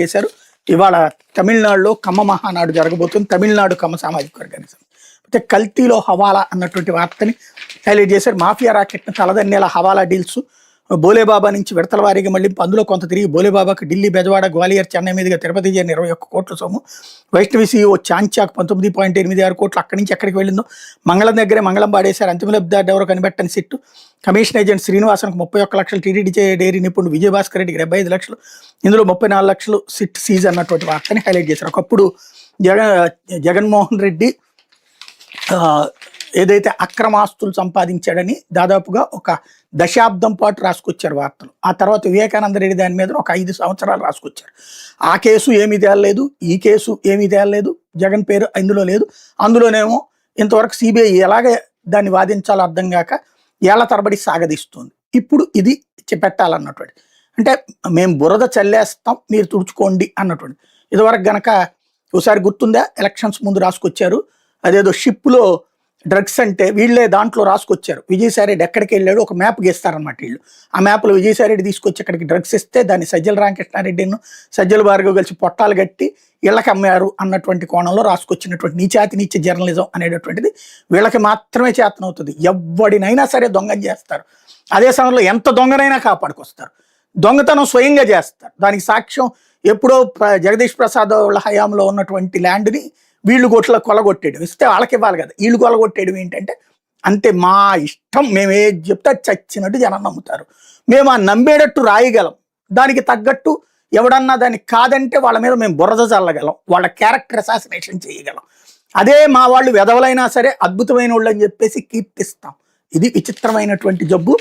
చేశారు. ఇవాళ తమిళనాడులో కమ్మ మహానాడు జరగబోతుంది. తమిళనాడు కమ్మ సామాజిక వర్గానికి అయితే కల్తీలో హవాలా అన్నటువంటి వార్తని హైలైట్ చేశారు. మాఫియా రాకెట్ను తలదన్నేల హవాలా డీల్స్ బోలేబాబా నుంచి విడతల వారీగా మళ్ళీ అందులో కొంత తిరిగి బోలేబాబాకు ఢిల్లీ, బెజవాడ, గ్వాలియర్, చెన్నై మీదుగా తిరుపతి చేరిన 21 కోట్ల సొమ్ము. వైష్ణవి సీఈఓ చాంచాక్ 19.86 కోట్లు అక్కడి నుంచి ఎక్కడికి వెళ్ళిందో. మంగళం దగ్గరే మంగళం పాడేశారు. అంతిమ లబ్ధిదారు ఎవరో కనిపెట్టని సిట్టు. కమిషన్ ఏజెంట్ శ్రీనివాసన్కు 31 లక్షలు, టీడీడీ డైరీ నిపుణుడు విజయభాస్కర్ రెడ్డికి 75 లక్షలు, ఇందులో 34 లక్షలు సిట్ సీజ్ అన్నటువంటి వార్తని హైలైట్ చేశారు. ఒకప్పుడు జగన్మోహన్ రెడ్డి ఏదైతే అక్రమాస్తులు సంపాదించాడని దాదాపుగా ఒక దశాబ్దం పాటు రాసుకొచ్చారు వార్తలు. ఆ తర్వాత వివేకానంద రెడ్డి దాని మీద ఒక 5 సంవత్సరాలు రాసుకొచ్చారు. ఆ కేసు ఏమీ తేలలేదు, ఈ కేసు ఏమీ తేలలేదు, జగన్ పేరు ఇందులో లేదు. అందులోనేమో ఇంతవరకు సిబిఐ ఎలాగే దాన్ని వాదించాలో అర్థం కాక ఏళ్ల తరబడి సాగదీస్తుంది. ఇప్పుడు ఇది పెట్టాలన్నటువంటి, అంటే మేము బురద చల్లేస్తాం, మీరు తుడుచుకోండి అన్నటువంటి. ఇదివరకు గనక ఒకసారి గుర్తుందా, ఎలక్షన్స్ ముందు రాసుకొచ్చారు, అదేదో షిప్లో డ్రగ్స్ అంటే వీళ్ళే దాంట్లో రాసుకొచ్చారు. విజయసాయిరెడ్డి ఎక్కడికి వెళ్ళాడు ఒక మ్యాప్ గీస్తారనమాట వీళ్ళు. ఆ మ్యాప్లో విజయసాయిరెడ్డి తీసుకొచ్చి అక్కడికి డ్రగ్స్ ఇస్తే దాన్ని సజ్జల రామకృష్ణారెడ్డిను సజ్జల భార్గవ్ కలిసి పొట్టాలు కట్టి వీళ్ళకి అమ్మారు అన్నటువంటి కోణంలో రాసుకొచ్చినటువంటి నీచ జర్నలిజం అనేటటువంటిది వీళ్ళకి మాత్రమే చేతనవుతుంది. ఎవడినైనా సరే దొంగని చేస్తారు. అదే సమయంలో ఎంత దొంగనైనా కాపాడుకొస్తారు. దొంగతనం స్వయంగా చేస్తారు. దానికి సాక్ష్యం ఎప్పుడో జగదీష్ ప్రసాద్ వాళ్ళ హయాంలో ఉన్నటువంటి ల్యాండ్ని వీళ్ళు కొలగొట్టేయడం, ఇస్తే వాళ్ళకి ఇవ్వాలి కదా, వీళ్ళు కొలగొట్టేయడం ఏంటంటే అంతే మా ఇష్టం, మేము ఏది చెప్తే చచ్చినట్టు జనం నమ్ముతారు. మేము ఆ నమ్మేటట్టు రాయగలం, దానికి తగ్గట్టు ఎవడన్నా దాన్ని కాదంటే వాళ్ళ మీద మేము బురద చల్లగలం, వాళ్ళ క్యారెక్టర్ అసాసినేషన్ చేయగలం. అదే మా వాళ్ళు వెధవలైనా సరే అద్భుతమైన వాళ్ళు అని చెప్పేసి కీర్తిస్తాం. ఇది విచిత్రమైనటువంటి జబ్బు.